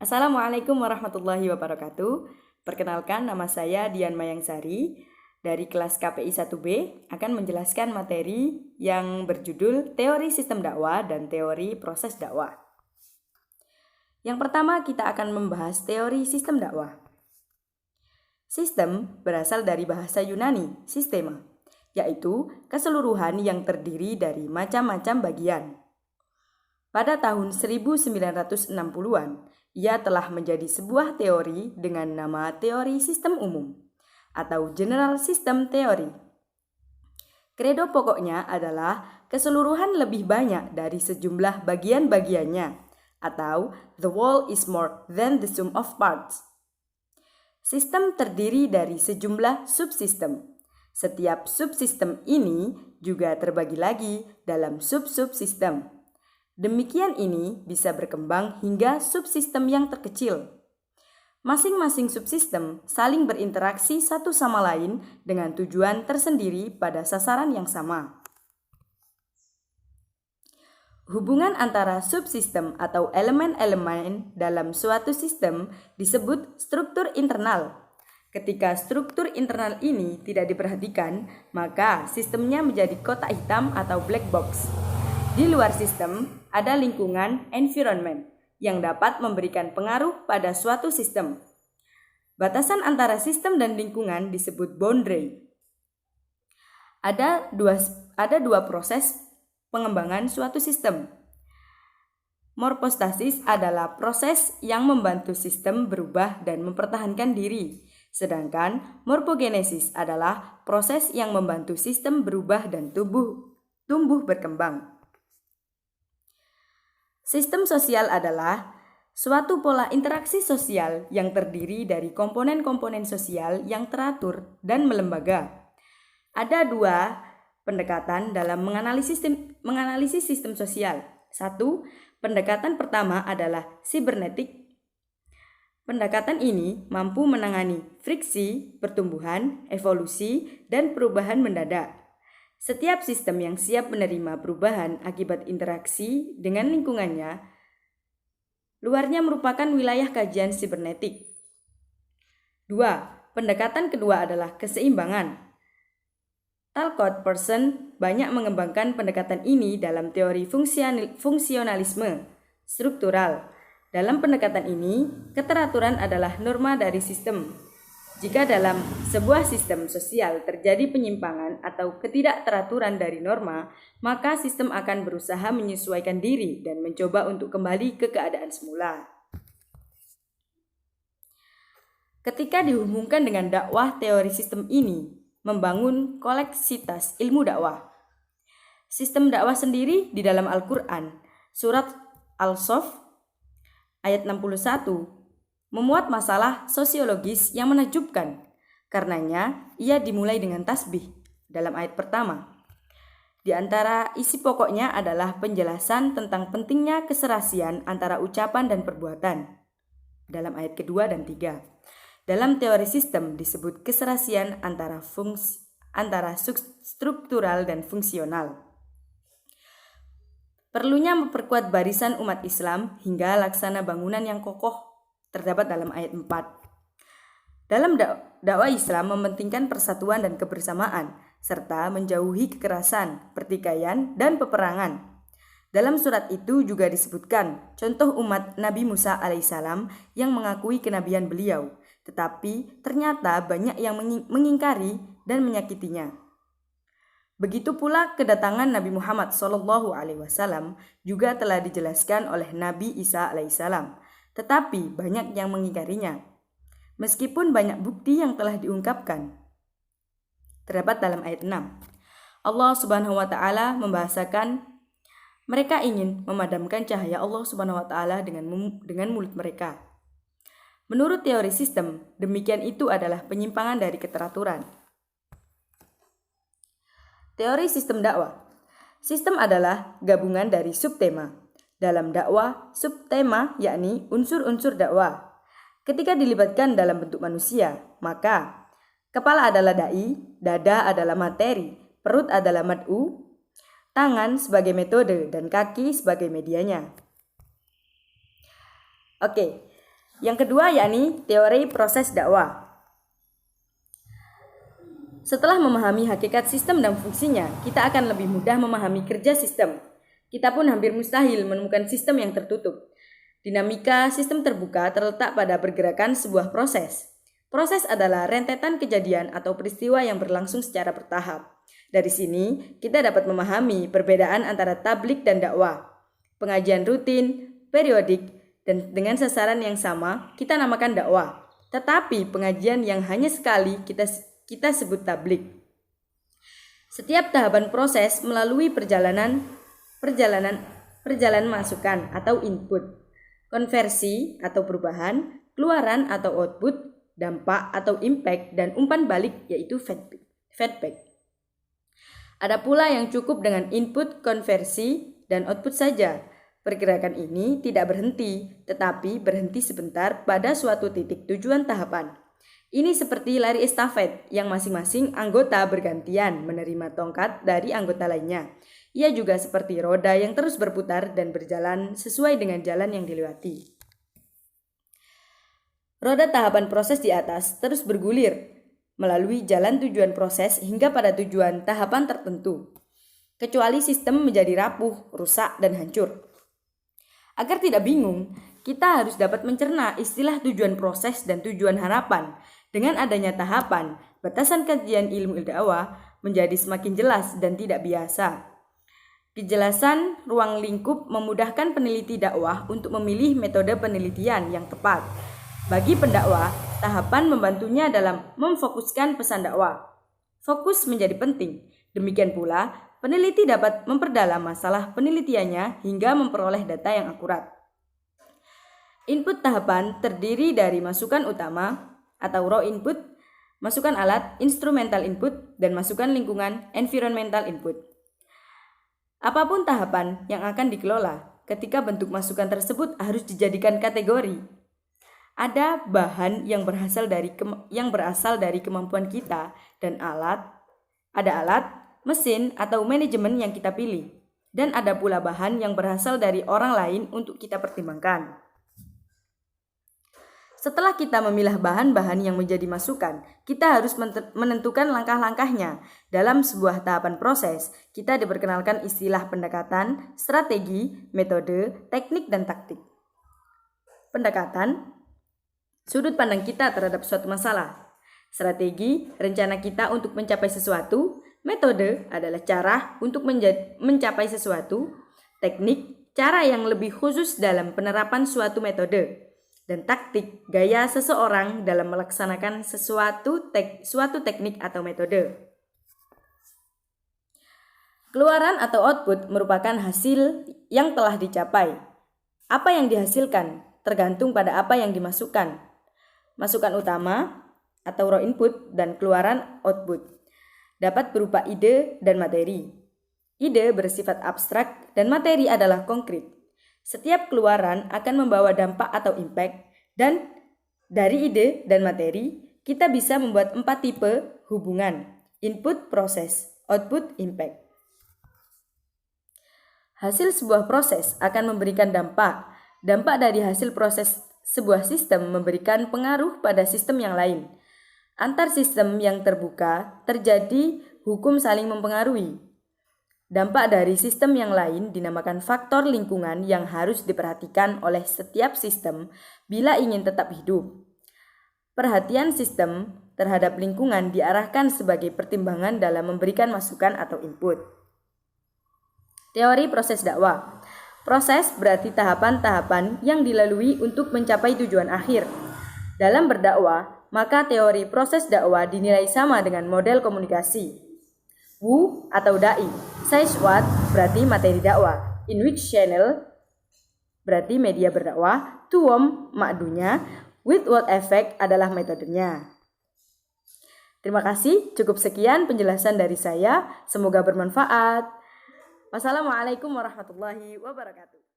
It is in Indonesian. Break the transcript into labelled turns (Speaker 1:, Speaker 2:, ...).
Speaker 1: Assalamualaikum warahmatullahi wabarakatuh. Perkenalkan, nama saya Dian Mayangsari dari kelas KPI 1B akan menjelaskan materi yang berjudul Teori Sistem Dakwah dan Teori Proses Dakwah. Yang pertama, kita akan membahas teori sistem dakwah. Sistem berasal dari bahasa Yunani, sistema, yaitu keseluruhan yang terdiri dari macam-macam bagian. Pada tahun 1960-an, ia telah menjadi sebuah teori dengan nama teori sistem umum atau General System Theory. Kredo pokoknya adalah keseluruhan lebih banyak dari sejumlah bagian-bagiannya atau the whole is more than the sum of parts. Sistem terdiri dari sejumlah subsistem. Setiap subsistem ini juga terbagi lagi dalam sub-subsistem. Demikian ini bisa berkembang hingga subsistem yang terkecil. Masing-masing subsistem saling berinteraksi satu sama lain dengan tujuan tersendiri pada sasaran yang sama. Hubungan antara subsistem atau elemen-elemen dalam suatu sistem disebut struktur internal. Ketika struktur internal ini tidak diperhatikan, maka sistemnya menjadi kotak hitam atau black box. Di luar sistem, ada lingkungan environment yang dapat memberikan pengaruh pada suatu sistem. Batasan antara sistem dan lingkungan disebut boundary. Ada dua proses pengembangan suatu sistem. Morfostasis adalah proses yang membantu sistem berubah dan mempertahankan diri, sedangkan morfogenesis adalah proses yang membantu sistem berubah dan tumbuh berkembang. Sistem sosial adalah suatu pola interaksi sosial yang terdiri dari komponen-komponen sosial yang teratur dan melembaga. Ada dua pendekatan dalam menganalisis sistem sosial. Satu, pendekatan pertama adalah sibernetik. Pendekatan ini mampu menangani friksi, pertumbuhan, evolusi, dan perubahan mendadak. Setiap sistem yang siap menerima perubahan akibat interaksi dengan lingkungannya, luarnya merupakan wilayah kajian sibernetik. 2. Pendekatan kedua adalah keseimbangan. Talcott Person banyak mengembangkan pendekatan ini dalam teori fungsionalisme struktural. Dalam pendekatan ini, keteraturan adalah norma dari sistem. Jika dalam sebuah sistem sosial terjadi penyimpangan atau ketidakteraturan dari norma, maka sistem akan berusaha menyesuaikan diri dan mencoba untuk kembali ke keadaan semula. Ketika dihubungkan dengan dakwah, teori sistem ini membangun koleksitas ilmu dakwah. Sistem dakwah sendiri di dalam Al-Quran, surat Al-Sof ayat 61, memuat masalah sosiologis yang menakjubkan. Karenanya, ia dimulai dengan tasbih dalam ayat pertama. Di antara isi pokoknya adalah penjelasan tentang pentingnya keserasian antara ucapan dan perbuatan dalam ayat kedua dan tiga. Dalam teori sistem disebut keserasian antara struktural dan fungsional. Perlunya memperkuat barisan umat Islam hingga laksana bangunan yang kokoh terdapat dalam ayat 4. Dalam dakwah Islam mementingkan persatuan dan kebersamaan, serta menjauhi kekerasan, pertikaian, dan peperangan. Dalam surat itu juga disebutkan contoh umat Nabi Musa alaihissalam yang mengakui kenabian beliau, tetapi ternyata banyak yang mengingkari dan menyakitinya. Begitu pula kedatangan Nabi Muhammad SAW juga telah dijelaskan oleh Nabi Isa alaihissalam, tetapi banyak yang mengingkarinya. Meskipun banyak bukti yang telah diungkapkan. Terdapat dalam ayat 6. Allah Subhanahu wa taala membahasakan mereka ingin memadamkan cahaya Allah Subhanahu wa taala dengan mulut mereka. Menurut teori sistem, demikian itu adalah penyimpangan dari keteraturan. Teori sistem dakwah. Sistem adalah gabungan dari subtema. Dalam dakwah, subtema yakni unsur-unsur dakwah. Ketika dilibatkan dalam bentuk manusia, maka kepala adalah dai, dada adalah materi, perut adalah mad'u, tangan sebagai metode, dan kaki sebagai medianya. Oke, Yang kedua yakni teori proses dakwah. Setelah memahami hakikat sistem dan fungsinya, kita akan lebih mudah memahami kerja sistem. Kita pun hampir mustahil menemukan sistem yang tertutup. Dinamika sistem terbuka terletak pada pergerakan sebuah proses. Proses adalah rentetan kejadian atau peristiwa yang berlangsung secara bertahap. Dari sini, kita dapat memahami perbedaan antara tablik dan dakwah. Pengajian rutin, periodik, dan dengan sasaran yang sama, kita namakan dakwah. Tetapi pengajian yang hanya sekali kita sebut tablik. Setiap tahapan proses melalui perjalanan masukan atau input, konversi atau perubahan, keluaran atau output, dampak atau impact, dan umpan balik yaitu feedback. Ada pula yang cukup dengan input, konversi, dan output saja. Pergerakan ini tidak berhenti, tetapi berhenti sebentar pada suatu titik tujuan tahapan. Ini seperti lari estafet yang masing-masing anggota bergantian menerima tongkat dari anggota lainnya. Ia juga seperti roda yang terus berputar dan berjalan sesuai dengan jalan yang dilewati. Roda tahapan proses di atas terus bergulir melalui jalan tujuan proses hingga pada tujuan tahapan tertentu, kecuali sistem menjadi rapuh, rusak, dan hancur. Agar tidak bingung, kita harus dapat mencerna istilah tujuan proses dan tujuan harapan. Dengan adanya tahapan, batasan kajian ilmu dakwah menjadi semakin jelas dan tidak biasa. Kejelasan ruang lingkup memudahkan peneliti dakwah untuk memilih metode penelitian yang tepat. Bagi pendakwah, tahapan membantunya dalam memfokuskan pesan dakwah. Fokus menjadi penting. Demikian pula, peneliti dapat memperdalam masalah penelitiannya hingga memperoleh data yang akurat. Input tahapan terdiri dari masukan utama atau raw input, masukan alat instrumental input, dan masukan lingkungan environmental input. Apapun tahapan yang akan dikelola, ketika bentuk masukan tersebut harus dijadikan kategori. Ada bahan yang berasal dari kemampuan kita dan ada alat, mesin atau manajemen yang kita pilih, dan ada pula bahan yang berasal dari orang lain untuk kita pertimbangkan. Setelah kita memilah bahan-bahan yang menjadi masukan, kita harus menentukan langkah-langkahnya. Dalam sebuah tahapan proses, kita diperkenalkan istilah pendekatan, strategi, metode, teknik, dan taktik. Pendekatan, sudut pandang kita terhadap suatu masalah. Strategi, rencana kita untuk mencapai sesuatu. Metode adalah cara untuk mencapai sesuatu. Teknik, cara yang lebih khusus dalam penerapan suatu metode. Dan taktik, gaya seseorang dalam melaksanakan suatu teknik atau metode. Keluaran atau output merupakan hasil yang telah dicapai. Apa yang dihasilkan tergantung pada apa yang dimasukkan. Masukan utama atau raw input dan keluaran output dapat berupa ide dan materi. Ide bersifat abstrak dan materi adalah konkret. Setiap keluaran akan membawa dampak atau impact, dan dari ide dan materi kita bisa membuat 4 tipe hubungan: input, proses, output, impact. Hasil sebuah proses akan memberikan dampak. Dampak dari hasil proses sebuah sistem memberikan pengaruh pada sistem yang lain. Antar sistem yang terbuka terjadi hukum saling mempengaruhi. Dampak dari sistem yang lain dinamakan faktor lingkungan yang harus diperhatikan oleh setiap sistem bila ingin tetap hidup. Perhatian sistem terhadap lingkungan diarahkan sebagai pertimbangan dalam memberikan masukan atau input. Teori proses dakwah. Proses berarti tahapan-tahapan yang dilalui untuk mencapai tujuan akhir. Dalam berdakwah, maka teori proses dakwah dinilai sama dengan model komunikasi. Wu atau dai, says what berarti materi dakwah, in which channel berarti media berdakwah, to whom makdunya, with what effect adalah metodenya. Terima kasih, cukup sekian penjelasan dari saya, semoga bermanfaat. Wassalamualaikum warahmatullahi wabarakatuh.